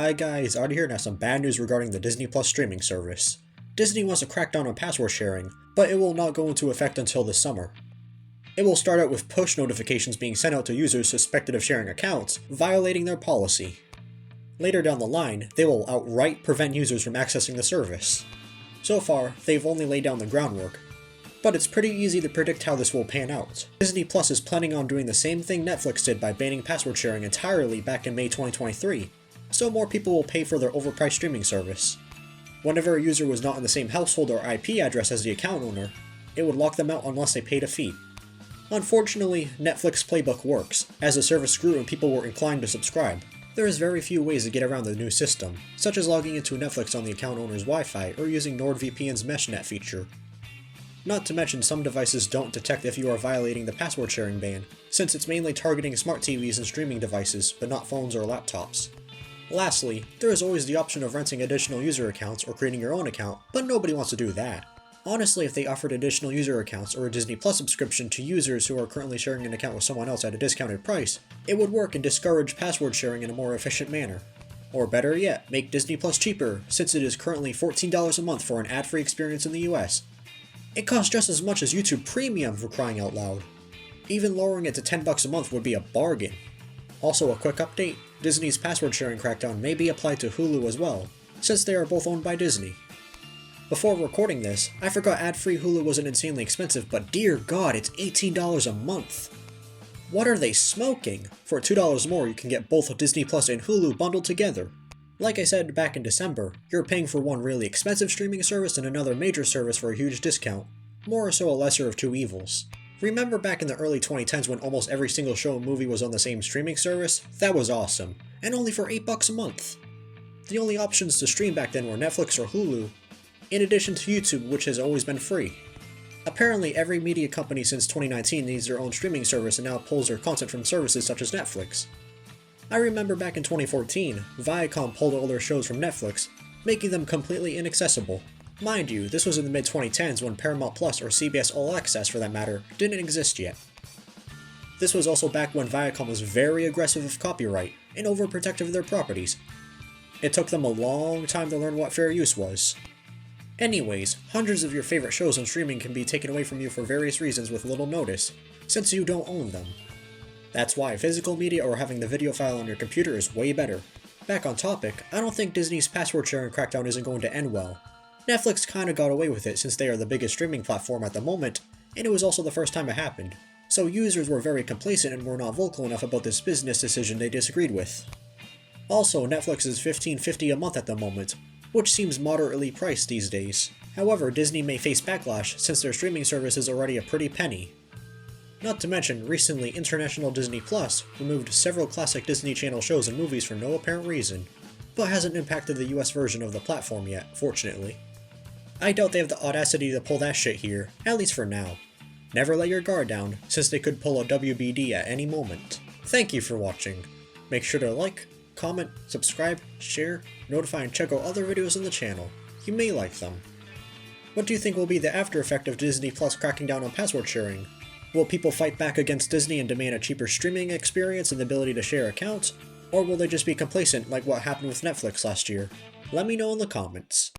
Hi guys, Artie here, and have some bad news regarding the Disney Plus streaming service. Disney wants to crack down on password sharing, but it will not go into effect until this summer. It will start out with push notifications being sent out to users suspected of sharing accounts, violating their policy. Later down the line, they will outright prevent users from accessing the service. So far, they've only laid down the groundwork, but it's pretty easy to predict how this will pan out. Disney Plus is planning on doing the same thing Netflix did by banning password sharing entirely back in May 2023, so more people will pay for their overpriced streaming service. Whenever a user was not in the same household or IP address as the account owner, it would lock them out unless they paid a fee. Unfortunately, Netflix playbook works, as the service grew and people were inclined to subscribe. There is very few ways to get around the new system, such as logging into Netflix on the account owner's Wi-Fi or using NordVPN's MeshNet feature. Not to mention some devices don't detect if you are violating the password sharing ban, since it's mainly targeting smart TVs and streaming devices, but not phones or laptops. Lastly, there is always the option of renting additional user accounts or creating your own account, but nobody wants to do that. Honestly, if they offered additional user accounts or a Disney Plus subscription to users who are currently sharing an account with someone else at a discounted price, it would work and discourage password sharing in a more efficient manner. Or better yet, make Disney Plus cheaper, since it is currently $14 a month for an ad-free experience in the US. It costs just as much as YouTube Premium, for crying out loud. Even lowering it to $10 a month would be a bargain. Also, a quick update, Disney's password sharing crackdown may be applied to Hulu as well, since they are both owned by Disney. Before recording this, I forgot ad-free Hulu wasn't insanely expensive, but dear god, it's $18 a month! What are they smoking? For $2 more, you can get both Disney Plus and Hulu bundled together. Like I said back in December, you're paying for one really expensive streaming service and another major service for a huge discount. More so a lesser of two evils. Remember back in the early 2010s when almost every single show and movie was on the same streaming service? That was awesome, and only for $8 a month. The only options to stream back then were Netflix or Hulu, in addition to YouTube, which has always been free. Apparently every media company since 2019 needs their own streaming service and now pulls their content from services such as Netflix. I remember back in 2014, Viacom pulled all their shows from Netflix, making them completely inaccessible. Mind you, this was in the mid-2010s when Paramount Plus, or CBS All Access for that matter, didn't exist yet. This was also back when Viacom was very aggressive with copyright and overprotective of their properties. It took them a long time to learn what fair use was. Anyways, hundreds of your favorite shows on streaming can be taken away from you for various reasons with little notice, since you don't own them. That's why physical media or having the video file on your computer is way better. Back on topic, I don't think Disney's password sharing crackdown isn't going to end well. Netflix kinda got away with it since they are the biggest streaming platform at the moment, and it was also the first time it happened. So users were very complacent and were not vocal enough about this business decision they disagreed with. Also, Netflix is $15.50 a month at the moment, which seems moderately priced these days. However, Disney may face backlash since their streaming service is already a pretty penny. Not to mention, recently International Disney Plus removed several classic Disney Channel shows and movies for no apparent reason, but hasn't impacted the US version of the platform yet, fortunately. I doubt they have the audacity to pull that shit here, at least for now. Never let your guard down, since they could pull a WBD at any moment. Thank you for watching. Make sure to like, comment, subscribe, share, notify and check out other videos on the channel. You may like them. What do you think will be the after effect of Disney Plus cracking down on password sharing? Will people fight back against Disney and demand a cheaper streaming experience and the ability to share accounts? Or will they just be complacent like what happened with Netflix last year? Let me know in the comments.